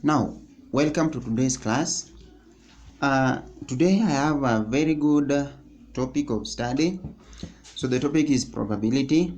Now, welcome to today's class. Today I have a very good topic of study. So the topic is probability,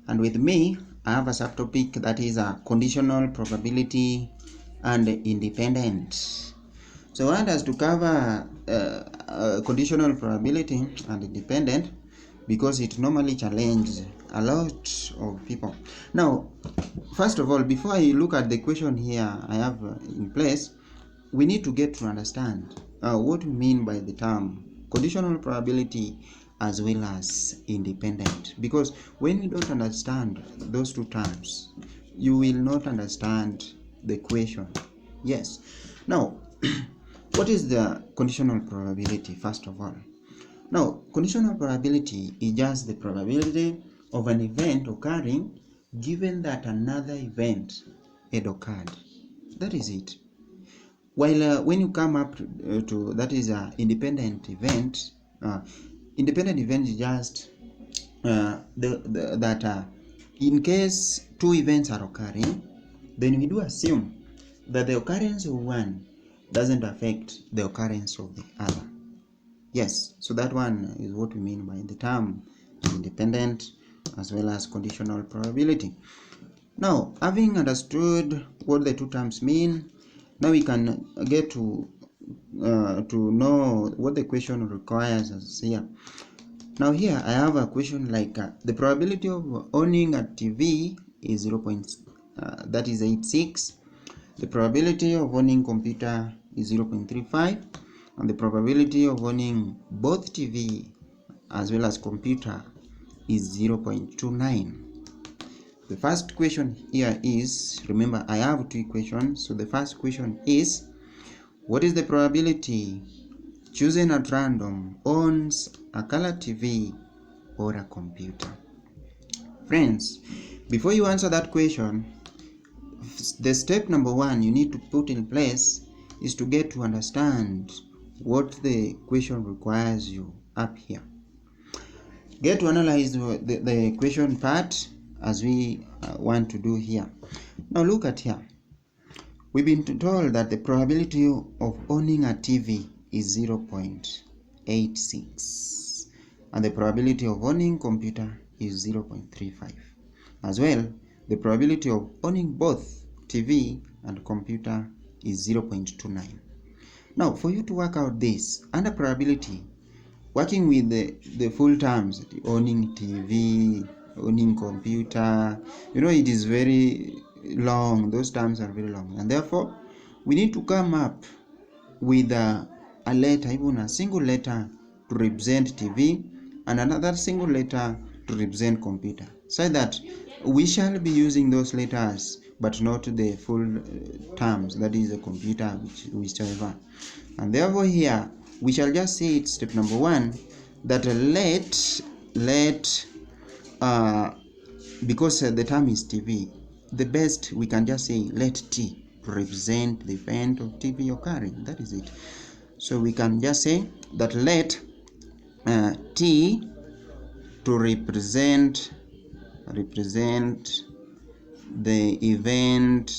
and with me I have a subtopic that is a conditional probability and independent. So I want us to cover conditional probability and independent because it normally challenges a lot of people. Now, first of all, before I look at the question here I have in place, we need to get to understand what we mean by the term conditional probability as well as independent. Because when you don't understand those two terms, you will not understand the question. Yes. Now, what is the conditional probability, first of all? Now, conditional probability is just the probability of an event occurring given that another event had occurred. That is it. While when you come up to that is an independent event, independent event is just that in case two events are occurring, then we do assume that the occurrence of one doesn't affect the occurrence of the other. Yes, so that one is what we mean by the term independent as well as conditional probability. Now, having understood what the two terms mean, now we can get to know what the question requires us here. Now here I have a question like the probability of owning a TV is 0.86. The probability of owning computer is 0.35, and the probability of owning both TV as well as computer is 0.29. The first question here is, remember I have two equations, so the first question is, what is the probability chosen at random owns a color TV or a computer? Friends, before you answer that question, the step number one you need to put in place is to get to understand what the question requires you up here. Get to analyze the question part as we want to do here. Now look at here. We've been told that the probability of owning a TV is 0.86 and the probability of owning computer is 0.35. As well, the probability of owning both TV and computer is 0.29. Now, for you to work out this under probability, working with the full terms, owning TV, owning computer, it is very long. Those terms are very long, and therefore we need to come up with a letter, even a single letter to represent TV and another single letter to represent computer, so that we shall be using those letters but not the full terms, that is the computer, whichever. And therefore here we shall just say it's step number one, that let because the term is TV, the best we can just say let T to represent the event of TV occurring. That is it. So we can just say that let T to represent the event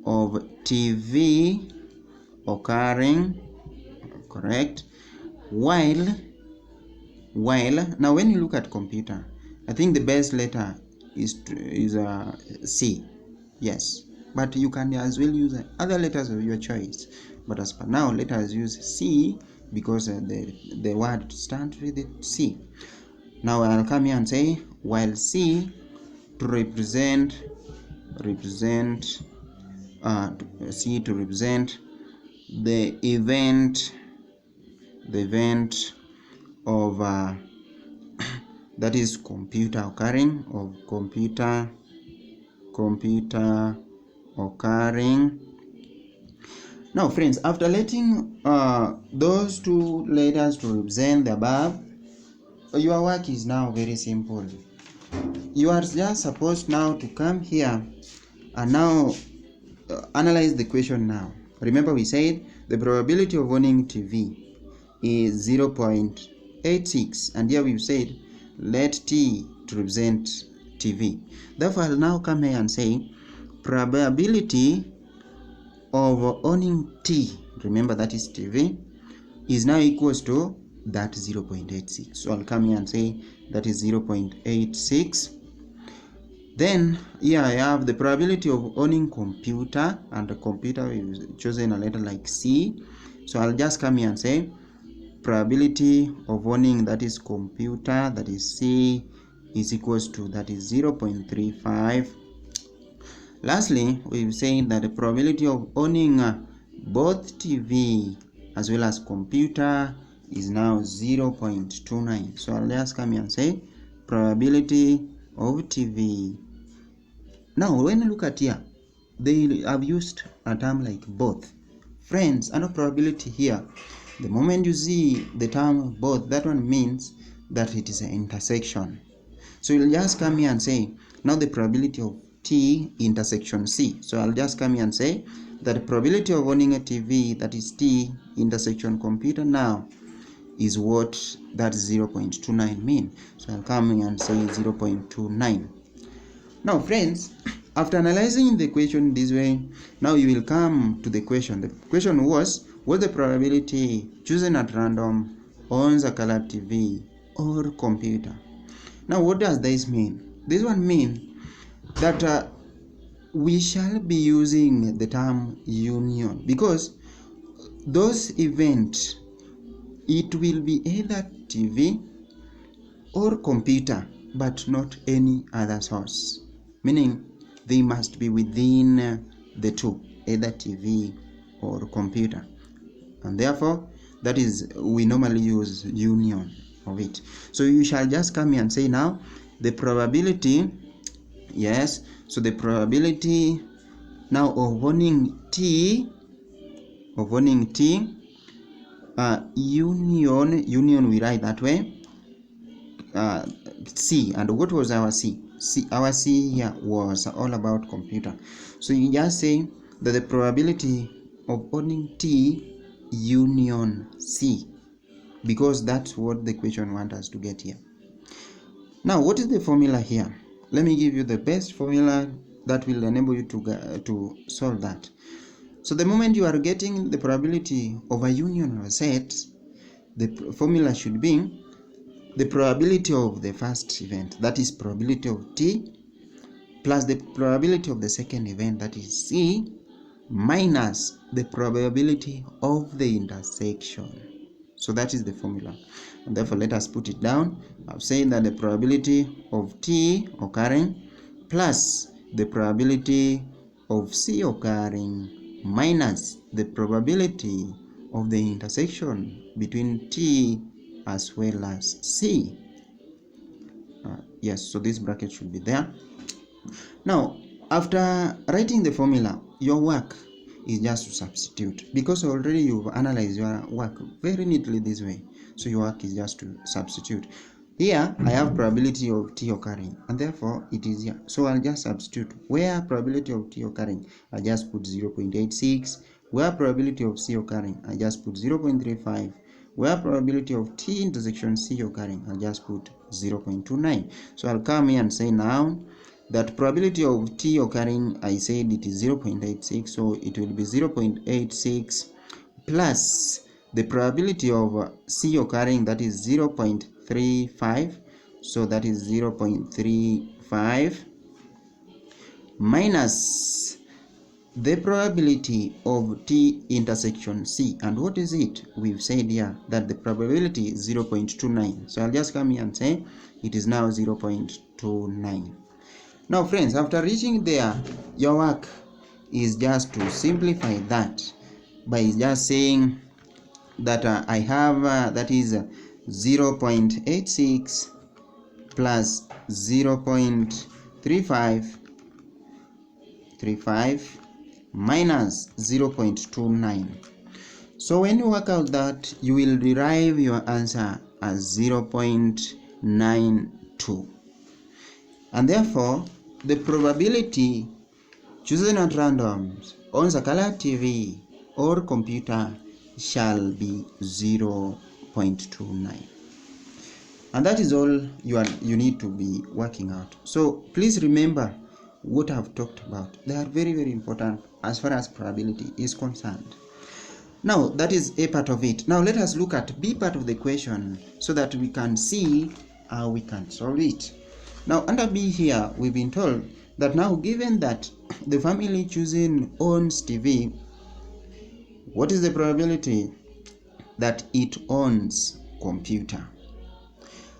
of TV occurring, correct, while now when you look at computer, I think the best letter is C. Yes, but you can as well use other letters of your choice, but as per now let us use C because the word stands with it, C. Now I'll come here and say while C to represent C to represent the event of that is computer occurring, of computer occurring. Now friends, after letting those two letters to represent the above, your work is now very simple. You are just supposed now to come here and now analyze the question now. Remember we said the probability of owning TV is 0.86, and here we've said let T to represent TV. Therefore I'll now come here and say probability of owning T, remember that is TV, is now equals to that 0.86. So I'll come here and say that is 0.86. Then here I have the probability of owning computer, and the computer we've chosen a letter like C. So I'll just come here and say probability of owning that is computer, that is C, is equals to that is 0.35. Lastly, we've said that the probability of owning both TV as well as computer is now 0.29. So I'll just come here and say probability of TV. Now when you look at here, they have used a term like both. Friends, under probability here, the moment you see the term both, that one means that it is an intersection. So you'll just come here and say, now the probability of T intersection C. So I'll just come here and say that the probability of owning a TV, that is T intersection computer, now is what that 0.29 mean. So I'll come here and say 0.29. Now friends, after analyzing the equation this way, now you will come to the question. The question was, what the probability chosen at random owns a color TV or computer? Now what does this mean? This one means that we shall be using the term union, because those events, it will be either TV or computer, but not any other source, meaning they must be within the two, either TV or computer, and therefore that is, we normally use union of it. So you shall just come here and say now the probability, yes, so the probability now of owning T, union we write that way, C. And what was our C? Our C here was all about computer. So you just say that the probability of owning T union C, because that's what the question wants us to get here. Now what is the formula here? Let me give you the best formula that will enable you to solve that. So the moment you are getting the probability of a union of a set, the formula should be the probability of the first event, that is probability of T, plus the probability of the second event, that is C, minus the probability of the intersection. So that is the formula, and therefore let us put it down. I've said that the probability of T occurring plus the probability of C occurring minus the probability of the intersection between T as well as C. Yes, so this bracket should be there. Now, after writing the formula, your work is just to substitute, because already you've analyzed your work very neatly this way. So your work is just to substitute. Here, I have probability of T occurring, and therefore it is here. So I'll just substitute. Where probability of T occurring, I just put 0.86. Where probability of C occurring, I just put 0.35. Where probability of T intersection C occurring, I'll just put 0.29. So I'll come here and say now that probability of T occurring, I said it is 0.86, so it will be 0.86 plus the probability of C occurring, that is 0.35, so that is 0.35 minus the probability of T intersection C. And what is it? We've said here that the probability is 0.29. So I'll just come here and say it is now 0.29. Now friends, after reaching there, your work is just to simplify that by just saying that I have that is 0.86 plus 0.35 minus 0.29. So when you work out that, you will derive your answer as 0.92. And therefore, the probability chosen at random on the color TV or computer shall be 0.29. And that is all you need to be working out. So please remember what I've talked about, they are very, very important as far as probability is concerned. Now, that is A part of it. Now, let us look at B part of the question so that we can see how we can solve it. Now, under B here, we've been told that now, given that the family choosing owns TV, what is the probability that it owns computer?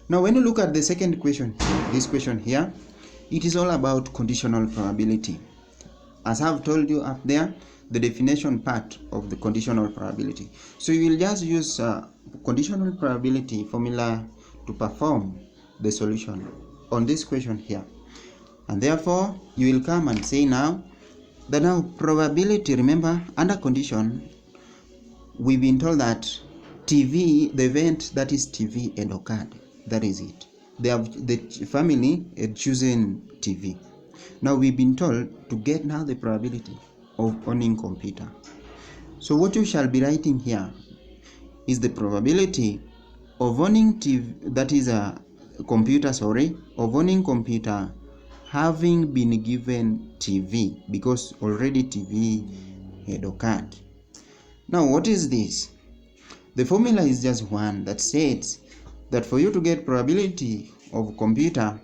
Now, when you look at the second question, this question here, it is all about conditional probability. As I've told you up there, the definition part of the conditional probability. So you will just use conditional probability formula to perform the solution on this question here. And therefore, you will come and say now, that now probability, remember, under condition, we've been told that TV, the event that is TV had occurred. That is it. The family had chosen TV. Now we've been told to get now the probability of owning computer. So what you shall be writing here is the probability of owning TV, that is a computer, of owning computer having been given TV, because already TV had occurred. Now what is this? The formula is just one that says that for you to get probability of computer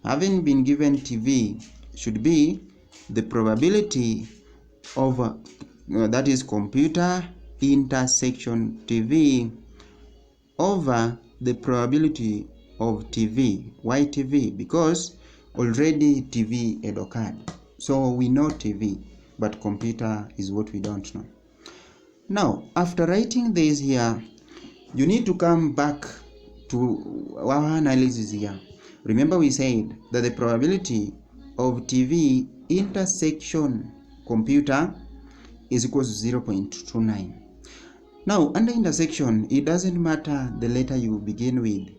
having been given TV should be the probability of that is computer intersection TV over the probability of TV. Why TV? Because already TV had occurred. So we know TV, but computer is what we don't know. Now, after writing this here, you need to come back to our analysis here. Remember, we said that the probability of TV intersection computer is equal to 0.29. Now, under intersection, it doesn't matter the letter you begin with.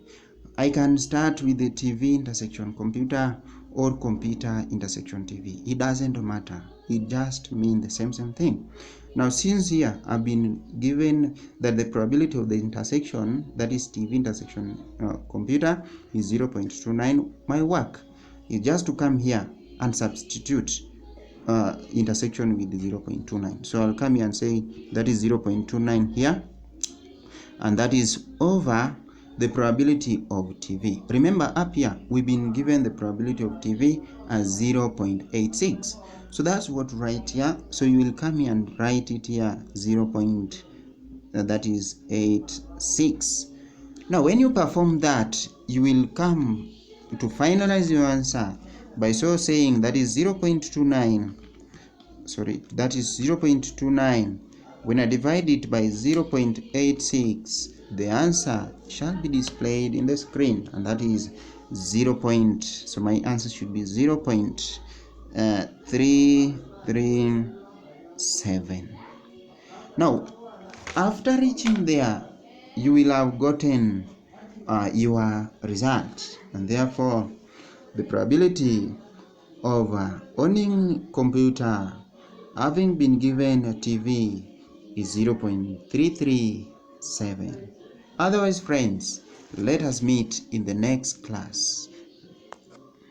I can start with the TV intersection computer or computer intersection TV. It doesn't matter. It just means the same thing. Now, since here I've been given that the probability of the intersection, that is TV intersection computer, is 0.29, my work is just to come here and substitute intersection with 0.29. So I'll come here and say that is 0.29 here, and that is over the probability of TV. Remember, up here we've been given the probability of TV as 0.86. So that's what right here. So you will come here and write it here 0.86. Now when you perform that, you will come to finalize your answer by so saying that is 0.29. That is 0.29. When I divide it by 0.86, the answer shall be displayed in the screen, and that is 0. So my answer should be 0.337. Now, after reaching there, you will have gotten your result, and therefore the probability of owning computer having been given a TV is 0.337. Otherwise, friends, let us meet in the next class.